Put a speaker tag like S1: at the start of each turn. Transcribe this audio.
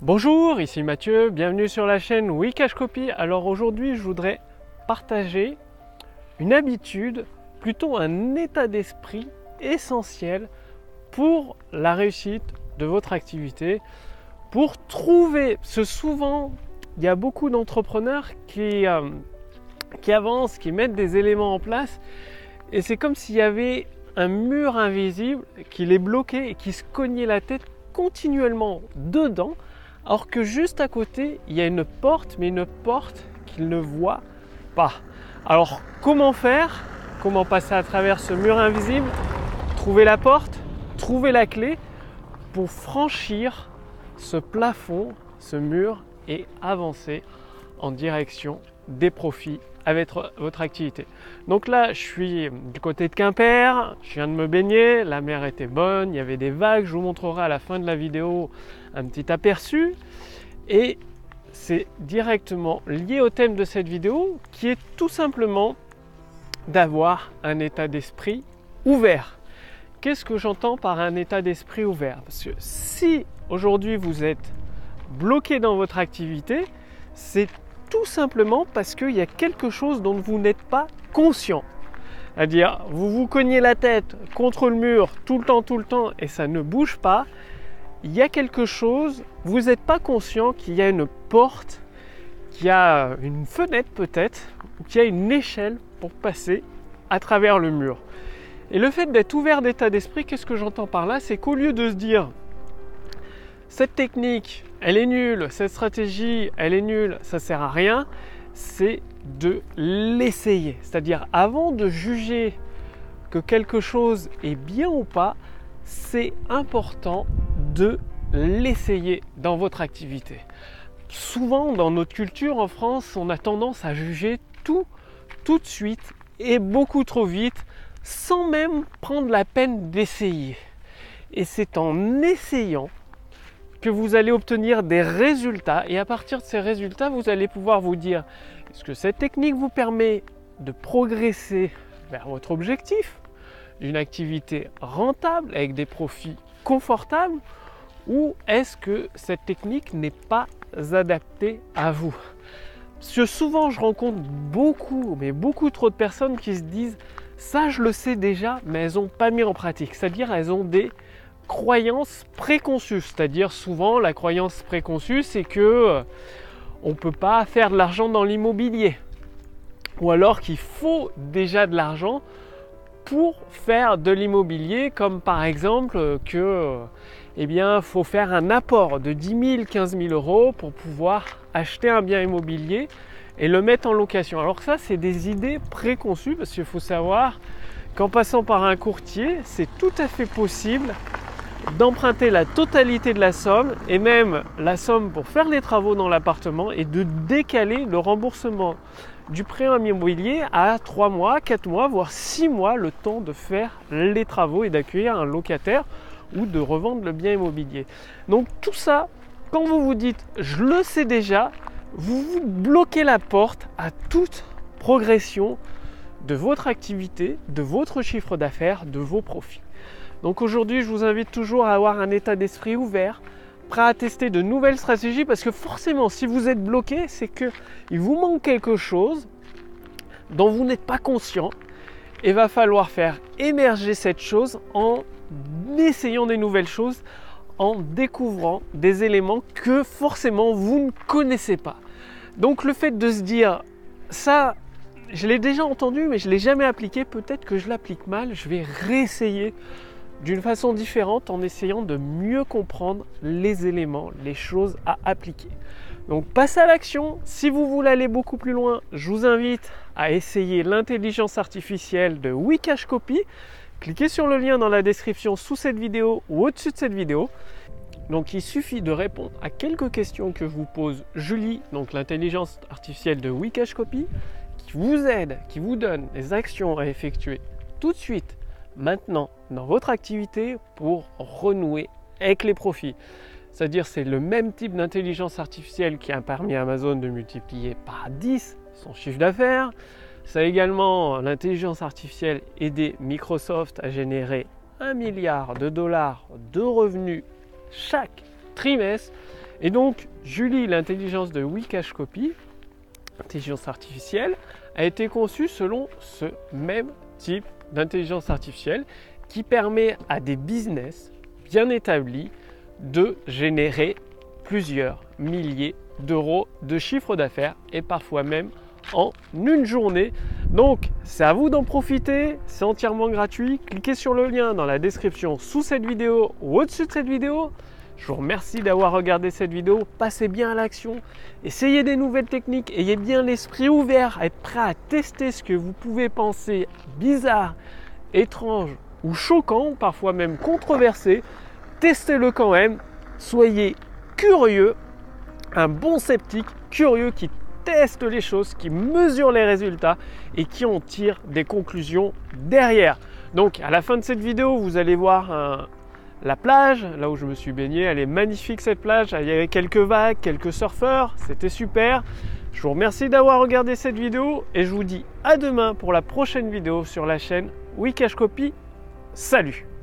S1: Bonjour, ici Mathieu, bienvenue sur la chaîne Wikashcopy. Alors aujourd'hui, je voudrais partager une habitude, plutôt un état d'esprit essentiel pour la réussite de votre activité, pour trouver, parce que souvent, il y a beaucoup d'entrepreneurs qui avancent, qui mettent des éléments en place, et c'est comme s'il y avait un mur invisible qui les bloquait et qui se cognait la tête continuellement dedans, alors que juste à côté, il y a une porte, mais une porte qu'ils ne voient pas. Alors, comment faire? Comment passer à travers ce mur invisible? Trouver la porte, trouver la clé pour franchir ce plafond, ce mur et avancer en direction des profits avec votre activité. Donc là, je suis du côté de Quimper, je viens de me baigner, la mer était bonne, il y avait des vagues, je vous montrerai à la fin de la vidéo un petit aperçu. Et c'est directement lié au thème de cette vidéo qui est tout simplement d'avoir un état d'esprit ouvert. Qu'est-ce que j'entends par un état d'esprit ouvert? Parce que si aujourd'hui vous êtes bloqué dans votre activité, c'est tout simplement parce qu'il y a quelque chose dont vous n'êtes pas conscient. C'est-à-dire, vous vous cognez la tête contre le mur tout le temps et ça ne bouge pas. Il y a quelque chose, vous n'êtes pas conscient qu'il y a une porte, qu'il y a une fenêtre peut-être, ou qu'il y a une échelle pour passer à travers le mur. Et le fait d'être ouvert d'état d'esprit, qu'est-ce que j'entends par là? C'est qu'au lieu de se dire cette technique, elle est nulle, cette stratégie, elle est nulle, ça ne sert à rien, c'est de l'essayer. C'est-à-dire, avant de juger que quelque chose est bien ou pas, c'est important de l'essayer dans votre activité. Souvent, dans notre culture en France, on a tendance à juger tout de suite et beaucoup trop vite, sans même prendre la peine d'essayer. Et c'est en essayant que vous allez obtenir des résultats, et à partir de ces résultats, vous allez pouvoir vous dire, est-ce que cette technique vous permet de progresser vers votre objectif d'une activité rentable avec des profits confortables, ou est-ce que cette technique n'est pas adaptée à vous? Parce que souvent je rencontre beaucoup trop de personnes qui se disent ça je le sais déjà, mais elles n'ont pas mis en pratique. C'est-à-dire elles ont des croyances préconçues. C'est-à-dire souvent la croyance préconçue c'est que on ne peut pas faire de l'argent dans l'immobilier, ou alors qu'il faut déjà de l'argent pour faire de l'immobilier, comme par exemple que faut faire un apport de 10 000, 15 000 euros pour pouvoir acheter un bien immobilier et le mettre en location. Alors ça, c'est des idées préconçues, parce qu'il faut savoir qu'en passant par un courtier, c'est tout à fait possible d'emprunter la totalité de la somme, et même la somme pour faire les travaux dans l'appartement, et de décaler le remboursement du prêt immobilier à 3 mois, 4 mois, voire 6 mois, le temps de faire les travaux et d'accueillir un locataire ou de revendre le bien immobilier. Donc tout ça, quand vous vous dites « je le sais déjà », vous vous bloquez la porte à toute progression de votre activité, de votre chiffre d'affaires, de vos profits. Donc aujourd'hui, je vous invite toujours à avoir un état d'esprit ouvert, prêt à tester de nouvelles stratégies, parce que forcément, si vous êtes bloqué, c'est qu'il vous manque quelque chose dont vous n'êtes pas conscient, et va falloir faire émerger cette chose en essayant des nouvelles choses, en découvrant des éléments que forcément vous ne connaissez pas. Donc le fait de se dire ça, je l'ai déjà entendu mais je ne l'ai jamais appliqué, peut-être que je l'applique mal, je vais réessayer d'une façon différente en essayant de mieux comprendre les éléments, les choses à appliquer. Donc passez à l'action. Si vous voulez aller beaucoup plus loin, je vous invite à essayer l'intelligence artificielle de Wikashcopy. Cliquez sur le lien dans la description sous cette vidéo ou au-dessus de cette vidéo. Donc il suffit de répondre à quelques questions que vous pose Julie, donc l'intelligence artificielle de Wikashcopy, qui vous aide, qui vous donne des actions à effectuer tout de suite, maintenant, dans votre activité pour renouer avec les profits. C'est-à-dire c'est le même type d'intelligence artificielle qui a permis à Amazon de multiplier par 10 son chiffre d'affaires. Ça a également, l'intelligence artificielle, aidé Microsoft à générer $1 milliard de revenus chaque trimestre. Et donc, Julie, l'intelligence de Wikashcopy, intelligence artificielle, a été conçue selon ce même type d'intelligence artificielle qui permet à des business bien établis de générer plusieurs milliers d'euros de chiffre d'affaires et parfois même en une journée. Donc c'est à vous d'en profiter, c'est entièrement gratuit. Cliquez sur le lien dans la description sous cette vidéo ou au-dessus de cette vidéo. Je vous remercie d'avoir regardé cette vidéo, passez bien à l'action, essayez des nouvelles techniques, ayez bien l'esprit ouvert à être prêt à tester ce que vous pouvez penser bizarre, étrange ou choquant, parfois même controversé. Testez-le quand même, soyez curieux, un bon sceptique, curieux qui teste les choses, qui mesure les résultats et qui en tire des conclusions derrière. Donc à la fin de cette vidéo, vous allez voir la plage, là où je me suis baigné, elle est magnifique cette plage, il y avait quelques vagues, quelques surfeurs, c'était super. Je vous remercie d'avoir regardé cette vidéo et je vous dis à demain pour la prochaine vidéo sur la chaîne Wikashcopy. Salut!